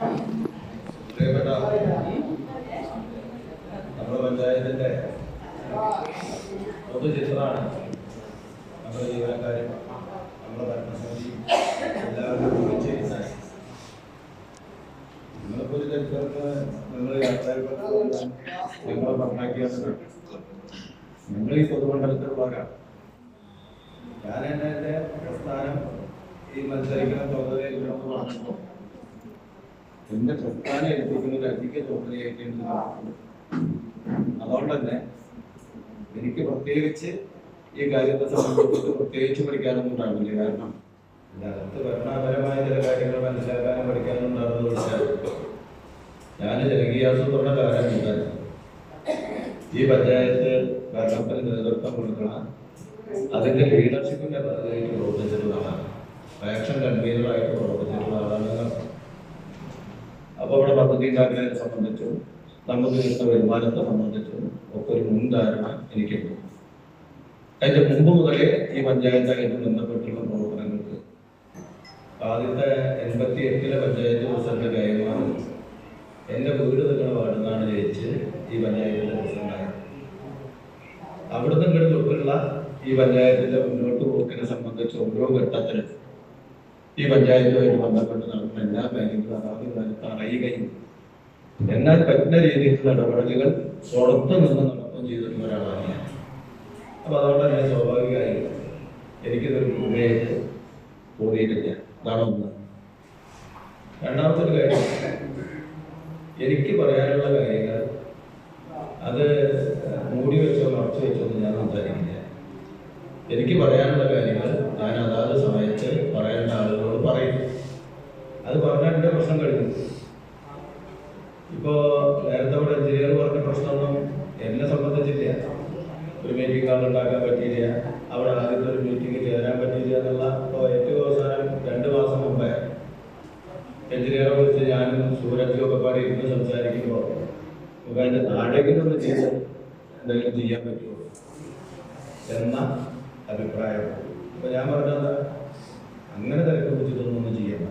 പ്രിയപ്പെട്ട നമ്മുടെ പഞ്ചായത്തിന്റെ പൊതുചിത്രമാണ് നമ്മുടെ ജീവനക്കാരും നമ്മുടെ ഭരണസമിതിയും എല്ലാവരും ഒരുമിച്ചിരുന്ന നിങ്ങളിപ്പോൾ ഒരു ചരിത്രത്തിന് നിങ്ങൾ യാത്രയിൽപ്പെട്ട നിങ്ങളെ ഭരണാക്കിയാണ് നിങ്ങൾ ഈ പൊതുമണ്ഡലത്തിലുള്ളവരാണ്. ഞാൻ എൻ്റെ പ്രസ്ഥാനം ഈ മത്സരിക്കണം തോന്നലെന്ന് പറഞ്ഞപ്പോൾ എന്റെ പ്രസ്ഥാനം ഏൽപ്പിക്കുന്നത് അധിക തോന്നലായിട്ടുണ്ട്. അതുകൊണ്ട് തന്നെ എനിക്ക് പ്രത്യേകിച്ച് ഈ കാര്യത്തെ സംബന്ധിച്ച് പ്രത്യേകിച്ച് പഠിക്കാനൊന്നും ഉണ്ടാവില്ല. കാരണം ഇതിനകത്ത് ഭരണപരമായ ചില കാര്യങ്ങൾ മനസ്സിലാക്കാനും പഠിക്കാനും ഉണ്ടാകുന്നത് ഞാൻ ജനകീയാസൂത്രണ കാലമുണ്ട് ഈ പഞ്ചായത്ത് ഭരണത്തിന് നേതൃത്വം കൊടുക്കണം. അതിന്റെ ലീഡർഷിപ്പിന്റെ പദ്ധതിയായിട്ട് പ്രവർത്തിച്ചിട്ടുള്ള ആളാണ്. ആക്ഷൻ കൺവീനറായിട്ട് പ്രവർത്തിച്ചിട്ടുള്ള ആളാണ്. അപ്പോൾ അവിടെ പദ്ധതി ഉണ്ടാക്കുന്നതിനെ സംബന്ധിച്ചും നമുക്ക് കിട്ടുന്ന വരുമാനത്തെ സംബന്ധിച്ചും ഒക്കെ ഒരു മുൻധാരണ എനിക്കുണ്ട്. അതിന്റെ മുമ്പ് മുതലേ ഈ പഞ്ചായത്തായിട്ട് ബന്ധപ്പെട്ടുള്ള പ്രവർത്തനങ്ങൾക്ക് ആദ്യത്തെ 88-ലെ പഞ്ചായത്ത് പ്രസിഡന്റ് കൈമാറി എൻ്റെ വീട് നിൽക്കുന്ന വാർഡിലാണ് ജയിച്ച് ഈ പഞ്ചായത്തിന്റെ പ്രസിഡന്റായത്. അവിടുന്ന് ഇങ്ങോട്ട് തൊട്ടുള്ള ഈ പഞ്ചായത്തിന്റെ മുന്നോട്ട് പോക്കിനെ സംബന്ധിച്ച് ഓരോ ഘട്ടത്തിലും ഈ പഞ്ചായത്തുമായിട്ട് ബന്ധപ്പെട്ട് നടക്കുന്ന എല്ലാ കാര്യങ്ങളും അതാത് കാലത്ത് അറിയുകയും എന്നാൽ പറ്റുന്ന രീതിയിലുള്ള ഇടപെടലുകൾ പുറത്തു നിന്ന് നടത്തുകയും ചെയ്തിട്ടുള്ള ഒരാളാണ് ഞാൻ. അപ്പൊ അതുകൊണ്ട് തന്നെ സ്വാഭാവികമായി എനിക്കിതൊരു ഭൂമിയായിട്ട് തോന്നിയിട്ടില്ല. അതാണ് ഒന്ന്. രണ്ടാമത്തെ ഒരു കാര്യം, എനിക്ക് പറയാനുള്ള കാര്യങ്ങൾ അത് മൂടി വെച്ചോ മറച്ചു വെച്ചോ ഒന്നും ഞാൻ സംസാരിക്കില്ല. എനിക്ക് പറയാനുള്ള കാര്യങ്ങൾ ഞാൻ അതാത് സമയത്ത് പറയേണ്ട ആളുകളോട് പറയും. അത് പറഞ്ഞാൽ എൻ്റെ പ്രശ്നം കഴിഞ്ഞു. ഇപ്പോൾ നേരത്തെ ഇവിടെ എഞ്ചിനീയർ പറഞ്ഞ പ്രശ്നമൊന്നും എന്നെ സംബന്ധിച്ചില്ല. ഒരു മീറ്റിംഗ് കാർഡ് ഉണ്ടാക്കാൻ പറ്റിയില്ല, അവിടെ ആദ്യത്തെ ഒരു മീറ്റിംഗ് ചേരാൻ പറ്റിയില്ല എന്നുള്ള ഇപ്പോൾ ഏറ്റവും അവസാനം 2 മാസം മുമ്പേ എഞ്ചിനീയറെ കുറിച്ച് ഞാനും സൂരജും ഒക്കെ പാടി ഇരുന്ന് സംസാരിക്കുമ്പോൾ നമുക്ക് അതിൻ്റെ താഴേക്കൊന്ന് ചെയ്ത് എന്തെങ്കിലും ചെയ്യാൻ പറ്റുമോ എന്ന അഭിപ്രായം. അപ്പൊ ഞാൻ പറഞ്ഞത് അങ്ങനെ തിരക്ക് വെച്ചിട്ടൊന്നും ചെയ്യണ്ട,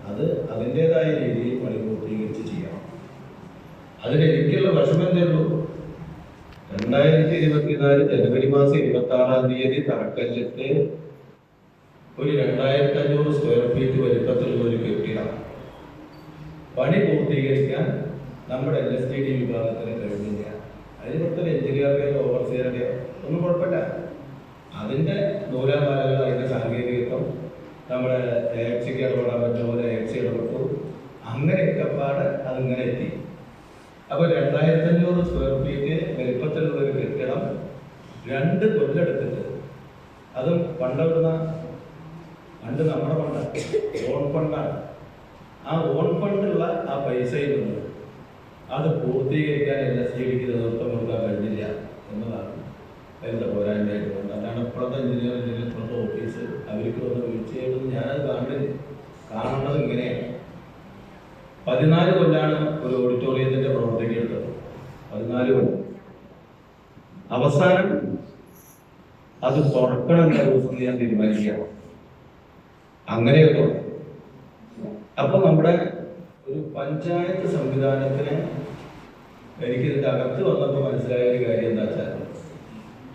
അത് അതിൻ്റെതായ രീതിയിൽ പണി പൂർത്തീകരിച്ച് ചെയ്യണം. അതിന് എനിക്കുള്ള വിഷമം എന്തേ ഉള്ളൂ, 2024 ജനുവരി മാസം 26-ാം തീയതി തറക്കല്ലിട്ട് ഒരു 2500 സ്ക്വയർ ഫീറ്റ് വലിപ്പത്തിലുള്ള ഒരു കെട്ടിടം പണി പൂർത്തീകരിക്കാൻ നമ്മുടെ LSTD വിഭാഗത്തിന് കഴിഞ്ഞില്ല. അതിന് പുറത്തൊരു എഞ്ചിനീയറുടെയോ ഓവർസിയറുടെയോ ഒന്നും കുഴപ്പമില്ല. അതിൻ്റെ നൂലാമാലകൾ, അതിൻ്റെ സാങ്കേതികത്വം നമ്മുടെ AXക്ക് ഇടപെടാൻ പറ്റുന്ന പോലെ AX ഇടപെട്ടു. അങ്ങനെയൊക്കെ പാട് അതിങ്ങനെ എത്തി. അപ്പോൾ 2500 സ്ക്വയർ ഫീറ്റ് വലിപ്പത്തിലുള്ള ഒരു കെട്ടിടം 2 കൊല്ലെടുത്തിട്ട്, അതും പണ്ടെടുന്ന പണ്ട് നമ്മുടെ ഫണ്ടാണ്, ഓൺ ഫണ്ടാണ്. ആ ഓൺ ഫണ്ടുള്ള ആ പൈസയിൽ നിന്ന് അത് പൂർത്തീകരിക്കാൻ LSTDക്ക് നേതൃത്വം കൊടുക്കാൻ കഴിഞ്ഞില്ല എന്നതാണ് അതിൻ്റെ പോരായ്മയായിട്ട് പോകുന്നത്. അതാണ് ഇപ്പോഴത്തെ എഞ്ചിനീയറിംഗ് ഇപ്പോഴത്തെ ഓഫീസ് അവർക്ക് വന്ന് വീഴ്ചയായിട്ട് ഞാനത് കാണേണ്ടത് ഇങ്ങനെയാണ്. 14 കൊല്ലാണ് ഒരു ഓഡിറ്റോറിയത്തിന്റെ പ്രവർത്തിക്കുന്നത്. 14 കൊല്ലം. അവസാനം അത് തുറക്കണം എന്ന ദിവസം ഞാൻ തീരുമാനിക്കുകയാണ്. അങ്ങനെയൊക്കെ അപ്പൊ നമ്മുടെ ഒരു പഞ്ചായത്ത് സംവിധാനത്തിന് എനിക്ക് ഇതിൻ്റെ അകത്ത് വന്നപ്പോൾ മനസ്സിലായ ഒരു കാര്യം എന്താ വെച്ചാൽ,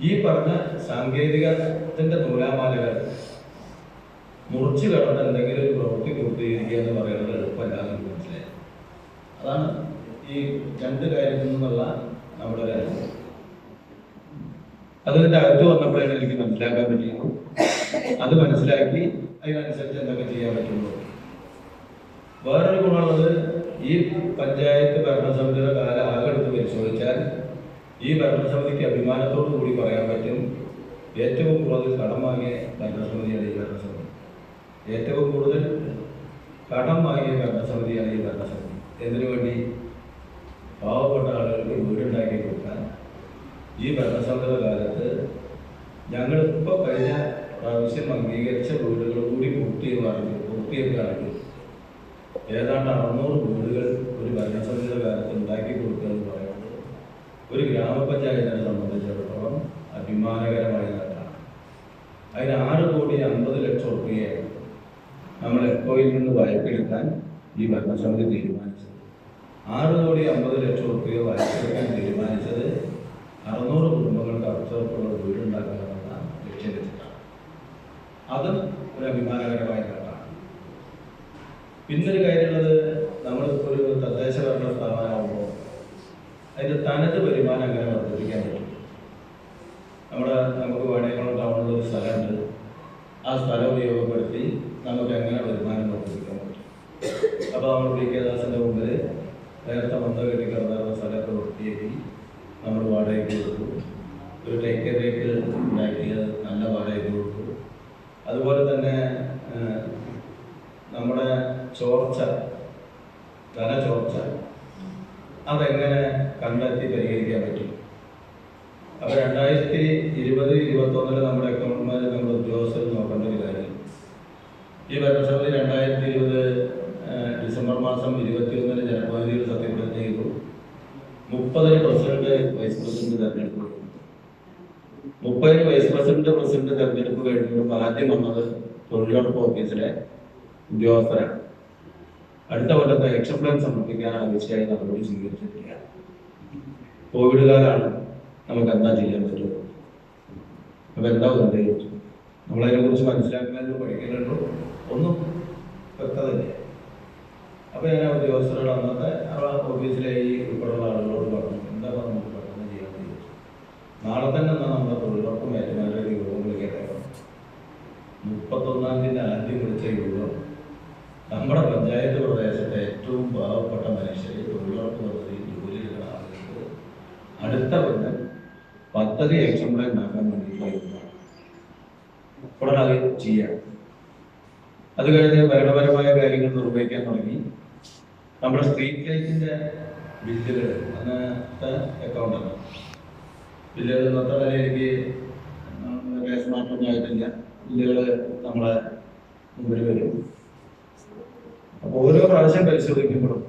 ഈ പറഞ്ഞ സാങ്കേതികത്തിന്റെ നൂലാമാലകൾ മുറിച്ചു കടന്ന് എന്തെങ്കിലും ഒരു പ്രവൃത്തി പൂർത്തീകരിക്കുക എന്ന് പറയുന്നത് എളുപ്പമല്ലാതെ മനസ്സിലായി. അതാണ് ഈ 2 കാര്യത്തിൽ നിന്നുള്ള നമ്മുടെ കാര്യം. അതിൻ്റെ അകത്ത് വന്നപ്പോഴാണ് എനിക്ക് മനസ്സിലാക്കാൻ പറ്റിയത്. അത് മനസ്സിലാക്കി അതിനനുസരിച്ച് എന്തൊക്കെ ചെയ്യാൻ പറ്റുള്ളൂ. വേറൊരു ഗുണമുള്ളത്, ഈ പഞ്ചായത്ത് ഭരണസമിതിയുടെ കാലം ആകെ എടുത്ത് പരിശോധിച്ചാൽ ഈ ഭരണസമിതിക്ക് അഭിമാനത്തോടു കൂടി പറയാൻ പറ്റും, ഏറ്റവും കൂടുതൽ കടം വാങ്ങിയ ഭരണസമിതിയാണ് ഈ ഭരണസമിതി. ഏറ്റവും കൂടുതൽ കടം വാങ്ങിയ ഭരണസമിതിയാണ് ഈ ഭരണസമിതി. എന്തിനു വേണ്ടി? പാവപ്പെട്ട ആളുകൾക്ക് വീടുണ്ടാക്കി കൊടുക്കാൻ ഈ ഭരണസമിതിയുടെ കാലത്ത് ഞങ്ങൾ ഇപ്പോൾ കഴിഞ്ഞ പ്രാവശ്യം അംഗീകരിച്ച വീടുകൾ കൂടി പൂർത്തിയാക്കുകയാണെങ്കിൽ ഏതാണ്ട് 600 വീടുകൾ ഒരു ഭരണസമിതിയുടെ കാലത്ത് ഉണ്ടാക്കി കൊടുക്കുക എന്ന് പറയുന്നത് ഒരു ഗ്രാമപഞ്ചായത്തിനെ സംബന്ധിച്ചിടത്തോളം അഭിമാനകരമായ നേട്ടമാണ്. അതിന് 6,50,00,000 രൂപയാണ് നമ്മൾ എക്കോയിൽ നിന്ന് വായ്പയെടുക്കാൻ ഈ ഭരണസമിതി തീരുമാനിച്ചത്. 6,50,00,000 രൂപ വായ്പയെടുക്കാൻ തീരുമാനിച്ചത് 600 കുടുംബങ്ങൾക്ക് അർത്ഥവത്തുള്ള വീടുണ്ടാക്കാനുള്ള ലക്ഷ്യം വെച്ചിട്ടാണ്. അതും ഒരു അഭിമാനകരമായ ഘട്ടമാണ്. പിന്നൊരു കാര്യമുള്ളത്, നമ്മളിപ്പോൾ ഒരു തദ്ദേശ ഭരണ സ്ഥാപനമാകുമ്പോൾ അതിൻ്റെ തനത് വരുമാനം അങ്ങനെ വർദ്ധിപ്പിക്കാൻ പറ്റും. നമുക്ക് വാണിയംകുളം ടൗണിൽ ഒരു സ്ഥലമുണ്ട്. ആ സ്ഥലം ഉപയോഗപ്പെടുത്തി നമുക്ക് എങ്ങനെ വരുമാനം വർദ്ധിപ്പിക്കാൻ പറ്റും. അപ്പോൾ നമ്മൾ പി കെ ദാസിൻ്റെ മുമ്പിൽ നേരത്തെ മന്ദ കെട്ടി കിടന്ന സ്ഥലമൊക്കെ വൃത്തിയാക്കി നമ്മൾ വാടകയ്ക്ക് കൊടുത്തു. ഒരു ടേക്ക് എ ബേക്ക് ഉണ്ടാക്കിയത് നല്ല വാടകയ്ക്ക് കൊടുത്തു. അതുപോലെ തന്നെ നമ്മുടെ ധനചോർച്ച അതെങ്ങനെ കണ്ടെത്തി പരിഹരിക്കാൻ പറ്റും. അപ്പോൾ 2020-21 നമ്മുടെ അക്കൗണ്ടുമാർ നമ്മുടെ ഉദ്യോഗസ്ഥർ നോക്കേണ്ട ഒരു കാര്യം, ഈ ഭരണസമിതി 2020 ഡിസംബർ മാസം 21 ജനപ്രതിനിധികൾ സത്യപ്രതിജ്ഞ ചെയ്തു. 30 പ്രസിഡന്റ് വൈസ് പ്രസിഡന്റ് തെരഞ്ഞെടുപ്പ്. 30 വൈസ് പ്രസിഡന്റ് തെരഞ്ഞെടുപ്പ് കഴിഞ്ഞപ്പോൾ ആദ്യം വന്നത് തൊഴിലുറപ്പ് ഓഫീസിലെ ഉദ്യോഗസ്ഥരാണ്. അടുത്ത കൊല്ലത്തെ ആക്ഷൻ പ്ലാൻ സമർപ്പിക്കാൻ ആവശ്യമായി നടപടി സ്വീകരിച്ചിട്ടില്ല. കോവിഡ് കാലമാണ്, നമുക്ക് എന്താ ചെയ്യാൻ പറ്റുമോ? അപ്പം എന്താ വേണ്ടത്? നമ്മളതിനെക്കുറിച്ച് മനസ്സിലാക്കുന്നതിന് പഠിക്കുന്നുണ്ടോ? ഒന്നും വ്യക്തതയില്ല. അപ്പോൾ ഞാൻ ഉദ്യോഗസ്ഥരോട് അന്നത്തെ ഓഫീസിലെ ഈ ഉൾപ്പെടെയുള്ള ആളുകളോട് പറഞ്ഞു, എന്താ നമുക്ക് പെട്ടെന്ന് ചെയ്യാൻ പറ്റും, നാളെ തന്നെ എന്നാൽ നമ്മുടെ തൊഴിലുറപ്പും ഏറ്റുമാരുടെ യോഗം വിളിക്കട്ടെ. 31-ാം തീയതി ആദ്യം വിളിച്ച യോഗം നമ്മുടെ പഞ്ചായത്ത് പ്രദേശത്തെ ഏറ്റവും പാവപ്പെട്ട മനുഷ്യർ തൊഴിലുറപ്പ് പദ്ധതിയിൽ ജോലി എടുക്കുന്ന ആളുകൾക്ക് അടുത്ത കൊല്ലം പദ്ധതി ആക്ഷൻ പ്ലാൻ ഉണ്ടാക്കാൻ വേണ്ടിയിട്ടുള്ള ഉടനെ അത് ചെയ്യാം. അത് കഴിഞ്ഞ് ഭരണപരമായ കാര്യങ്ങൾ നിർവഹിക്കാൻ തുടങ്ങി. നമ്മുടെ സ്ട്രീറ്റ് ലൈറ്റിൻ്റെ ബില്ലുകൾ അന്നത്തെ അക്കൗണ്ടാണ്. ബില്ലുകൾ ഇന്നത്തെ വരെ എനിക്ക് കേസ് മാറ്റമൊന്നും ആയിട്ടില്ല. ബില്ലുകൾ നമ്മളെ മുമ്പിൽ വരും. അപ്പോൾ ഓരോ പ്രാവശ്യം പരിശോധിക്കുമ്പോഴും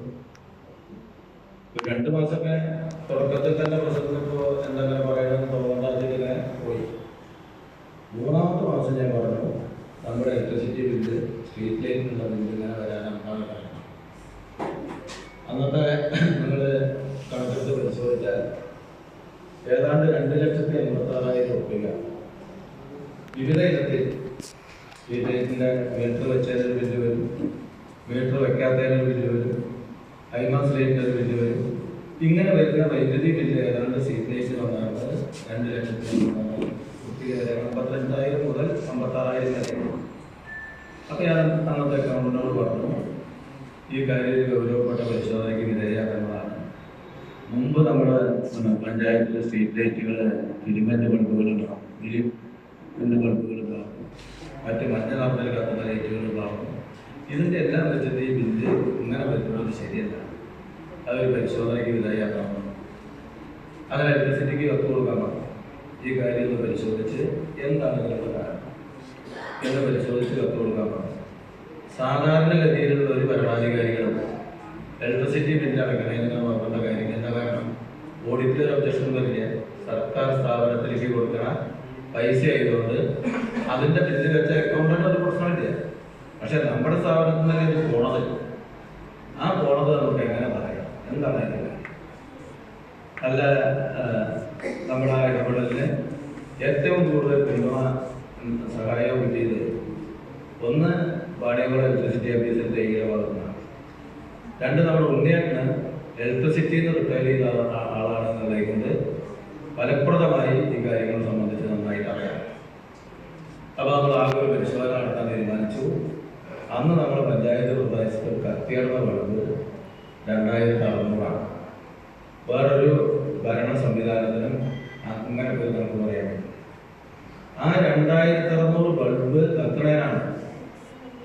2 മാസമൊക്കെ തുടക്കത്തിൽ തന്നെ പ്രശ്നത്തിപ്പോൾ എന്തെങ്കിലും പറയണമെന്ന് തോന്നാതിങ്ങനെ പോയി. 3-ാമത്തെ മാസം ഞാൻ പറഞ്ഞു, നമ്മുടെ ഇലക്ട്രിസിറ്റി ബില്ല് സ്ട്രീറ്റ് ലൈറ്റിനുള്ള ബില്ല് ഇങ്ങനെ വരാനാണ് കാരണം. അന്നത്തെ നിങ്ങൾ കണക്കെടുത്ത് പരിശോധിച്ചാൽ ഏതാണ്ട് 2,56,000 രൂപ വിവിധ ഇനത്തിൽ സ്ട്രീറ്റ് ലൈറ്റിൻ്റെ മീറ്റർ വെച്ചതിനൊരു ബില്ല് വരും, മീറ്റർ വെക്കാത്തതിനൊരു ബില്ല് വരും, ഹൈമാസ് ലൈറ്റിൻ്റെ ഒരു ബില്ല് വരും. ഇങ്ങനെ വരുന്ന വൈദ്യുതി ബില്ല് ഏതാണ്ട് സ്ട്രീറ്റ് ലൈറ്റിൽ വന്നാണ് 2,55,000 മുതൽ 56,000 വരെ. അപ്പോൾ ഞാൻ അന്നത്തെ അക്കൗണ്ടിനോട് പറഞ്ഞു, ഈ കാര്യം ഗൗരവപ്പെട്ട പരിശോധനയ്ക്ക് വിധേയമാക്കുന്നതാണ്. മുമ്പ് നമ്മുടെ പഞ്ചായത്തിലെ സ്ട്രീറ്റ് ലൈറ്റുകൾ ഫിലിമെൻ്റ് ബൾബുകളുണ്ടാവും, ഫിലിമെൻ്റ് ബൾബുകളുണ്ടാവും, മറ്റ് മഞ്ഞ നിറത്തിൽ കത്തുന്ന ലൈറ്റുകളുണ്ടാവും. ഇതിൻ്റെ എല്ലാം വെച്ചിട്ട് ഈ ബില്ല് ഇങ്ങനെ വരുന്നത് ശരിയല്ല, അതൊരു പരിശോധനയ്ക്ക് വിധേയമാക്കണം. അങ്ങനെ ഇലക്ട്രിസിറ്റിക്ക് കത്ത് കൊടുക്കാൻ പറഞ്ഞു. ഈ കാര്യം ഒന്ന് പരിശോധിച്ച് എന്താണ് ഇതിനുള്ള കാരണം എന്ന് പരിശോധിച്ച് കത്ത് കൊടുക്കാൻ പറഞ്ഞു. സാധാരണഗതിയിലുള്ള ഒരു ഭരണാധികാരികളും ഇലക്ട്രിസിറ്റി ബില്ല് അടക്കണമെന്ന് നോക്കേണ്ട കാര്യം എന്താ കാരണം? ഓഡിറ്റിൽ ഒബ്ജക്ഷൻ വരില്ല. സർക്കാർ സ്ഥാപനത്തിലേക്ക് കൊടുക്കണ പൈസ ആയതുകൊണ്ട് അതിൻ്റെ ബില്ല് വെച്ച അക്കൗണ്ടിന് ഒരു പ്രശ്നമില്ല. പക്ഷെ നമ്മുടെ സ്ഥാപനത്തിൽ നിന്ന് ഇത് പോണത്, ആ പോണത് നമുക്ക് എങ്ങനെ പറയാം? എന്താണ് അതിൻ്റെ കാര്യം? അല്ല, നമ്മുടെ ഇടപെടലിന് ഏറ്റവും കൂടുതൽ പിന്തുണ സഹായം കിട്ടിയത് ഒന്ന് വാണിയംകുളം ഇലക്ട്രിസിറ്റി ഓഫീസിൻ്റെ ഈടപാടുന്നതാണ്. 2 നമ്മുടെ ഉണ്ണിയേട്ടന് ഇലക്ട്രിസിറ്റിയിൽ നിന്ന് റിട്ടയർ ചെയ്ത ആളാണെന്നുള്ളത് കൊണ്ട് ഫലപ്രദമായി ഈ കാര്യങ്ങൾ സംബന്ധിച്ച് നന്നായിട്ട് അറിയാം. അപ്പോൾ നമ്മൾ ആകെ ഒരു പരിശോധന നടത്താൻ തീരുമാനിച്ചു. അന്ന് നമ്മുടെ പഞ്ചായത്ത് പ്രദേശത്ത് കത്തിയടന്ന ബൾബ് 2,600 വേറൊരു ഭരണ സംവിധാനത്തിനും അങ്ങനെ പോയി നമുക്ക് പറയാൻ പറ്റും. ആ 2,600 ബൾബ് കത്തണേനാണ്.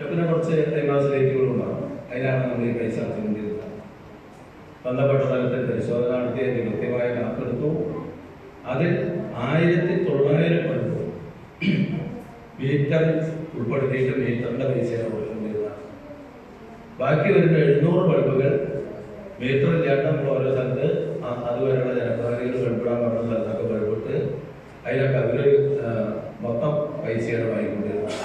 പിന്നെ കുറച്ച് ഹൈമാസ് ലൈറ്റുകളുണ്ടാകും, അതിനാണ് നമ്മൾ ഈ പൈസ അടച്ചുകൊണ്ടിരുന്നത്. ബന്ധപ്പെട്ട തലത്തിൽ പരിശോധന നടത്തി അതിൻ്റെ കൃത്യമായ കണക്കെടുത്തു. അതിൽ 1,900 ബൾബ് മീറ്റർ ഉൾപ്പെടുത്തിയിട്ട് മീറ്ററിൻ്റെ പൈസയാണ് കൊടുക്കേണ്ടിരുന്നതാണ്. ബാക്കി വരുന്ന 700 ബൾബുകൾ മീറ്റർ ഇല്ലാണ്ട് നമ്മൾ ഓരോ സ്ഥലത്ത് അതുവരെയുള്ള ജനപ്രതിനിധികൾ ബൾബിടാൻ പറഞ്ഞ സ്ഥലത്തൊക്കെ ബൾബിട്ട് അതിനൊക്കെ അവരൊരു മൊത്തം പൈസയാണ് വാങ്ങിക്കൊണ്ടിരുന്നത്.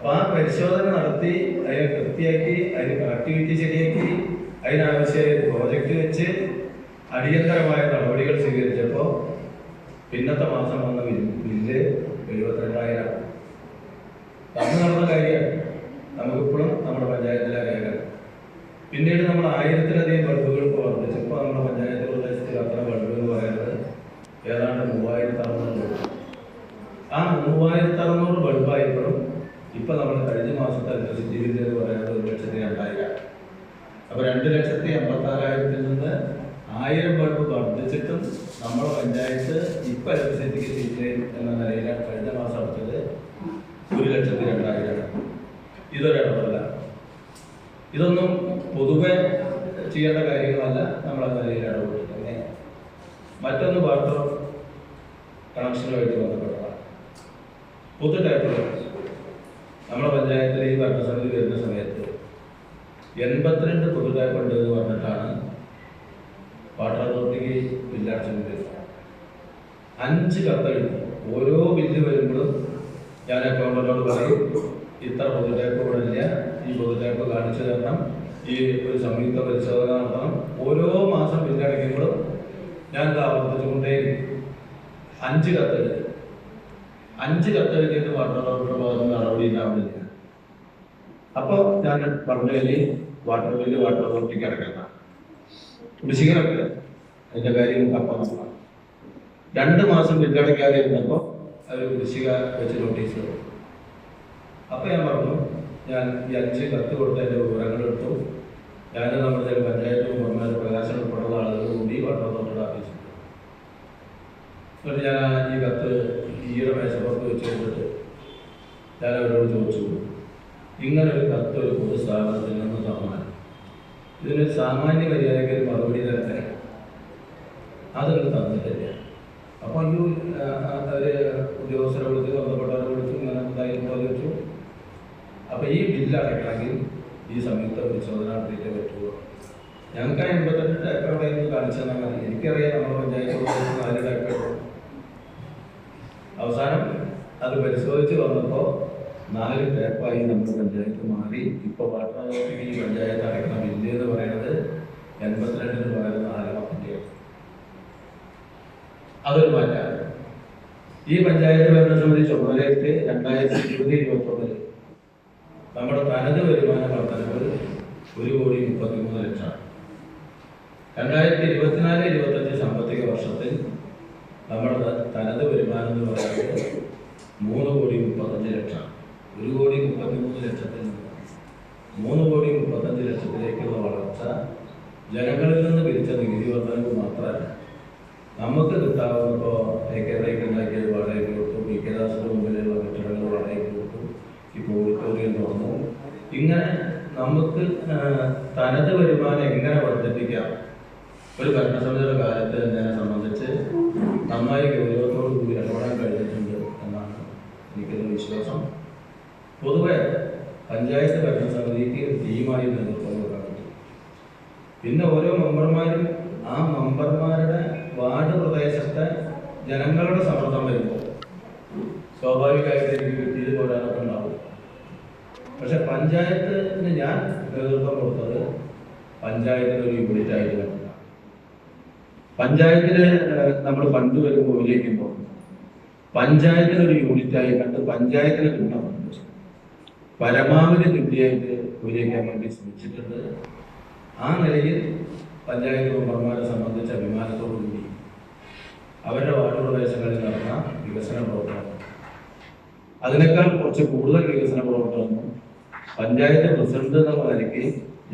അപ്പൊ ആ പരിശോധന നടത്തി അതിനെ കൃത്യമാക്കി അതിന് കണക്ടിവിറ്റി ശരിയാക്കി അതിനാവശ്യമായ പ്രോജക്റ്റ് വെച്ച് അടിയന്തരമായ നടപടികൾ സ്വീകരിച്ചപ്പോൾ പിന്നത്തെ മാസം വന്ന ബില്ല് 72,000. അന്ന് നടന്ന കാര്യമാണ്. നമുക്കിപ്പോഴും നമ്മുടെ പഞ്ചായത്തിലെ രേഖ. പിന്നീട് നമ്മൾ 1000-ലധികം ബൾബുകൾ വർദ്ധിച്ചപ്പോൾ നമ്മുടെ പഞ്ചായത്ത് പ്രദേശത്തിൽ അത്ര ബൾബ് എന്ന് പറയുന്നത് ഏതാണ്ട് 3600 ബൾബ്. ആ 3600 ബൾബായപ്പോഴും ഇപ്പൊ നമ്മൾ കഴിഞ്ഞ മാസത്തെ ഇലക്ട്രിസിറ്റി ബില്ല് എന്ന് പറയുന്നത് 1,02,000. അപ്പൊ 2,54,000-ൽ നിന്ന് 1000 ബൾബ് വർദ്ധിച്ചിട്ടും നമ്മുടെ പഞ്ചായത്ത് ഇപ്പൊ ഇലക്ട്രിസിറ്റിക്ക് തീറ്റയും എന്ന നിലയിലാണ് കഴിഞ്ഞ മാസം അടച്ചത് 1,02,000. ഇതൊരിടപെടല. ഇതൊന്നും പൊതുവെ ചെയ്യേണ്ട കാര്യങ്ങളല്ല. നമ്മൾ ആ നിലയിൽ ഇടപെട്ടു തന്നെ. മറ്റൊന്ന് വാട്ടർ കണക്ഷനുമായിട്ട് ബന്ധപ്പെട്ടതാണ്. പൊതു ടാപ്പുകൾ നമ്മുടെ പഞ്ചായത്തിൽ ഈ ഭരണസമിതി വരുന്ന സമയത്ത് 82 പൊതു ടാപ്പ് ഉണ്ട് എന്ന് പറഞ്ഞിട്ടാണ് വാട്ടർ അതോറിറ്റിക്ക് ബില്ലടച്ചുകൊണ്ട് 5 കത്തെഴുതി. ഓരോ ബില്ല് വരുമ്പോഴും ഞാൻ അക്കൗണ്ടന്റിനോട് പറയും, ഇത്ര പൊതു ടാപ്പ് ഇവിടെ ഇല്ല, ഈ പൊതു ടാപ്പ് കാണിച്ചു തരണം, ഈ ഒരു സംയുക്ത പരിശോധന നടത്തണം. ഓരോ മാസം ബില്ലടയ്ക്കുമ്പോഴും ഞാൻ ഇത് ആവർത്തിച്ചുകൊണ്ടേയിരിക്കും. 5 കത്തെഴുതി. 5 കത്തെഴുതിയിട്ട് വാട്ടർ അതോറിറ്റിയുടെ ഭാഗത്ത് നടപടി ഉണ്ടാവുന്നില്ല. അപ്പോൾ ഞാൻ പറഞ്ഞു, വാട്ടർ ബില്ല് വാട്ടർ അതോറിറ്റിക്ക് അടയ്ക്കണം, കുടിശ്ശികയൊക്കെ അതിന്റെ കാര്യം അപ്പം 2 മാസം ബില്ലടയ്ക്കാതെ ഇരുന്നപ്പോൾ അവർ കുടിശ്ശിക വെച്ച് നോട്ടീസ് തരും. അപ്പൊ ഞാൻ പറഞ്ഞു, ഞാൻ ഈ 5 കത്ത് കൊടുത്ത എൻ്റെ വിവരങ്ങളെടുത്തു. ഞാൻ നമ്മുടെ ചില പഞ്ചായത്ത് മെമ്പർമാർ പ്രകാശനം ഉൾപ്പെടുന്ന ആളുകൾ കൂടി വാട്ടർ അതോറിറ്റിയുടെ ഓഫീസിൽ. എന്നിട്ട് ഞാൻ ഈ കത്ത് ഈയുടെ മേശപ്പുറത്ത് വെച്ച് കൊടുത്തിട്ട് ഞാൻ അവരോട് ചോദിച്ചു, ഇങ്ങനൊരു കത്ത് ഒരു പൊതുസ്ഥാപനത്തിൽ നിന്ന് തന്നാൽ ഇതിനൊരു സാമാന്യ മര്യാദയ്ക്ക് ഒരു മറുപടി തരട്ടെ, അതൊന്നും തന്നിട്ടില്ല. അപ്പോൾ ഈ ഒരു ഉദ്യോഗസ്ഥരെ വിളിച്ച് ബന്ധപ്പെട്ടവരെ വിളിച്ചു, ഇങ്ങനെ എന്തായാലും ചോദിച്ചു. അപ്പോൾ ഈ ബില്ല് അടയ്ക്കണമെങ്കിൽ ഈ സംയുക്ത പരിശോധന നടത്തിയിട്ടേ പറ്റുള്ളൂ. ഞങ്ങൾക്ക് 88 ടാപ്പ് എവിടെയെങ്കിലും കാണിച്ചു തന്നാൽ മതി. എനിക്കറിയാം നമ്മുടെ പഞ്ചായത്ത് 4 ടാപ്പ്. അവസാനം അത് പരിശോധിച്ച് വന്നപ്പോൾ 4 ടാപ്പായി നമ്മുടെ പഞ്ചായത്ത് മാറി. ഇപ്പോൾ വാട്ടർ അതോറിറ്റിക്ക് ഈ പഞ്ചായത്ത് അടയ്ക്കുന്ന ബില്ല് എന്ന് പറയുന്നത് 82-ന് പകരം 4 അതൊരു മാറ്റാണ്. ഈ പഞ്ചായത്ത് ഭരണസമിതി ചുമതലയിട്ട് 2020-21 നമ്മുടെ തനത് വരുമാന വർധനവ് 1,33,00,000. 2024-25 സാമ്പത്തിക വർഷത്തിൽ നമ്മുടെ തനത് വരുമാനം എന്ന് പറയുന്നത് 3,35,00,000. 1,33,00,000-ൽ നിന്ന് 3,35,00,000-ലേക്കുള്ള വളർച്ച ജനങ്ങളിൽ നിന്ന് പിരിച്ച നികുതി വർധനവ് മാത്രമല്ല, നമുക്ക് കിട്ടാവുന്ന ഇപ്പോൾ AK ഉണ്ടാക്കിയത് വാടകയ്ക്ക് കൊടുത്തു, PK ദാസിന്റെ മുമ്പിലുള്ള കെട്ടിടങ്ങൾ വാടകയ്ക്ക് കൊടുത്തു, ഇപ്പോൾ ഓഡിറ്റോറിയം തുറന്നു. ഇങ്ങനെ നമുക്ക് തനത് വരുമാനം എങ്ങനെ വർദ്ധിപ്പിക്കാം ഒരു ഭരണസമിതിയുടെ കാലത്ത് എന്നതിനെ സംബന്ധിച്ച് നന്നായി ഗൗരവത്തോടു കൂടി ഇടപെടാൻ കഴിഞ്ഞിട്ടുണ്ട് എന്നാണ് എനിക്കൊരു വിശ്വാസം. പൊതുവെ പഞ്ചായത്ത് ഭരണസമിതിക്ക് ടീമായി നേതൃത്വം കൊടുക്കാൻ പറ്റും. പിന്നെ ഓരോ മെമ്പർമാരും ആ മെമ്പർമാരുടെ വാർഡ് പ്രദേശത്തെ ജനങ്ങളുടെ സമ്മർദ്ദം വരുമ്പോൾ സ്വാഭാവികമായിട്ട് എനിക്ക് കിട്ടിയത് പോരാനൊക്കെ ഉണ്ടാവും. പക്ഷെ പഞ്ചായത്തിന് ഞാൻ നേതൃത്വം കൊടുത്തത് പഞ്ചായത്തിനൊരു യൂണിറ്റ് ആയിട്ട്. പഞ്ചായത്തിന് നമ്മൾ ഫണ്ട് വരുമ്പോൾ ഉപയോഗിക്കുമ്പോൾ പഞ്ചായത്തിനൊരു യൂണിറ്റായി കണ്ട് പഞ്ചായത്തിന് കിട്ടുന്ന ഫണ്ട് പരമാവധി തുല്യമായിട്ട് ഉപയോഗിക്കാൻ വേണ്ടി ശ്രമിച്ചിട്ടുണ്ട്. ആ നിലയിൽ പഞ്ചായത്ത് മെമ്പർമാരെ സംബന്ധിച്ച് അഭിമാനത്തോടുകൂടി അവരുടെ വാർഡ് പ്രദേശങ്ങളിൽ നടന്ന വികസന പ്രവർത്തനം, അതിനേക്കാൾ കുറച്ച് കൂടുതൽ വികസന പ്രവർത്തനവും പഞ്ചായത്ത് പ്രസിഡന്റ് എന്നുള്ള നിലയ്ക്ക്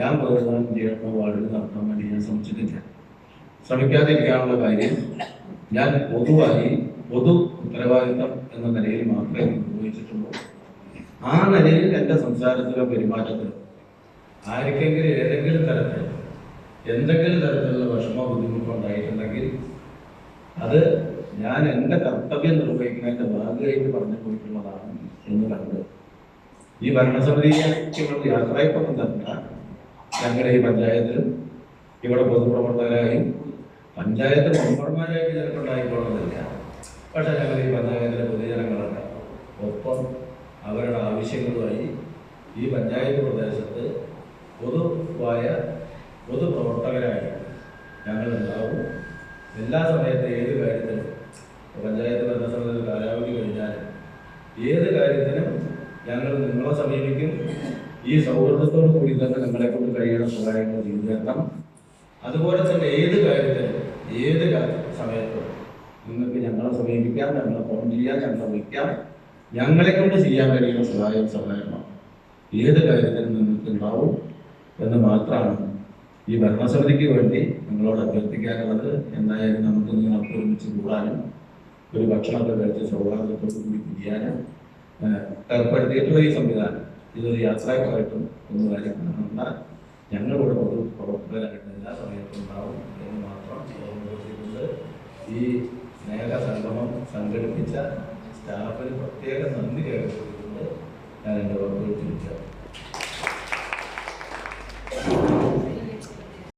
ഞാൻ പ്രതിനിധാനം ചെയ്യുന്ന വാർഡിൽ നടത്താൻ വേണ്ടി ഞാൻ ശ്രമിക്കാതിരിക്കാനുള്ള കാര്യം ഞാൻ പൊതുവായി പൊതു ഉത്തരവാദിത്തം എന്ന നിലയിൽ മാത്രമേ നിർവഹിച്ചിട്ടുള്ളൂ. ആ നിലയിൽ എൻ്റെ സംസാരത്തിലോ പെരുമാറ്റത്തിലോ ആർക്കെങ്കിലും ഏതെങ്കിലും തരത്തിൽ എന്തെങ്കിലും തരത്തിലുള്ള വിഷമോ ബുദ്ധിമുട്ടോ ഉണ്ടായിട്ടുണ്ടെങ്കിൽ അത് ഞാൻ എൻ്റെ കർത്തവ്യം നിർവഹിക്കുന്നതിൻ്റെ ഭാഗമായിട്ട് പറഞ്ഞു പോയിട്ടുള്ളതാണ് എന്ന് കണ്ട് ഈ ഭരണസമിതിക്ക് യാത്രയ്ക്കൊന്നും തന്നെ ഞങ്ങളുടെ ഈ പഞ്ചായത്തിലും ഇവിടെ പൊതുപ്രവർത്തകരായും പഞ്ചായത്ത് മെമ്പർമാരായിട്ട് ചിലപ്പോൾ ഉണ്ടായിക്കൊള്ളുന്നില്ല. പക്ഷെ ഞങ്ങൾ ഈ പഞ്ചായത്തിലെ പൊതുജനങ്ങളുണ്ട്. ഒപ്പം അവരുടെ ആവശ്യങ്ങളുമായി ഈ പഞ്ചായത്ത് പ്രദേശത്ത് പൊതുപ്രവർത്തകരായി ഞങ്ങളുണ്ടാവും. എല്ലാ സമയത്തും ഏത് കാര്യത്തിനും പഞ്ചായത്ത് ഭരണസമിതി കാലാവധി കഴിഞ്ഞാൽ ഏത് കാര്യത്തിനും ഞങ്ങൾ നിങ്ങളെ സമീപിക്കും. ഈ സൗഹൃദത്തോടു കൂടി തന്നെ നിങ്ങളെ കൊണ്ട് കഴിയുന്ന സഹായങ്ങൾ ചെയ്തു തരണം. അതുപോലെ തന്നെ ഏത് കാര്യത്തിനും ഏത് സമയത്തും നിങ്ങൾക്ക് ഞങ്ങളെ സമീപിക്കാം, ഞങ്ങളെ ഫോൺ ചെയ്യാം, ഞങ്ങളെ വിളിക്കാം. ഞങ്ങളെ കൊണ്ട് ചെയ്യാൻ കഴിയുന്ന സഹായമാണ് ഏത് കാര്യത്തിനും നിങ്ങൾക്ക് ഉണ്ടാവും എന്ന് മാത്രമാണ് ഈ ഭരണസമിതിക്ക് വേണ്ടി നിങ്ങളോട് അഭ്യർത്ഥിക്കാനുള്ളത്. എന്തായാലും നമുക്ക് നിങ്ങൾക്ക് ഒരുമിച്ച് കൂടാനും ഒരു ഭക്ഷണമൊക്കെ കഴിച്ച് സൗഹാർദ്ദത്തോടു കൂടി പിരിയാനും ഏർപ്പെടുത്തിയിട്ടുള്ള ഈ സംവിധാനം ഇതൊരു യാത്രക്കായിട്ടും ഒന്ന് കാര്യം കാണുന്ന ഞങ്ങളിവിടെ പൊതുപ്രവർത്തകരായിട്ട് എല്ലാ സമയത്തും ഉണ്ടാവും എന്ന് മാത്രം ഓർമ്മപ്പെടുത്തിക്കൊണ്ട് ഈ സ്നേഹ സംഗമം സംഘടിപ്പിച്ച സ്റ്റാഫിന് പ്രത്യേക നന്ദി രേഖപ്പെടുത്തിക്കൊണ്ട് ഞാൻ എൻ്റെ വാക്കുകൾ തിരിച്ചറിയാം.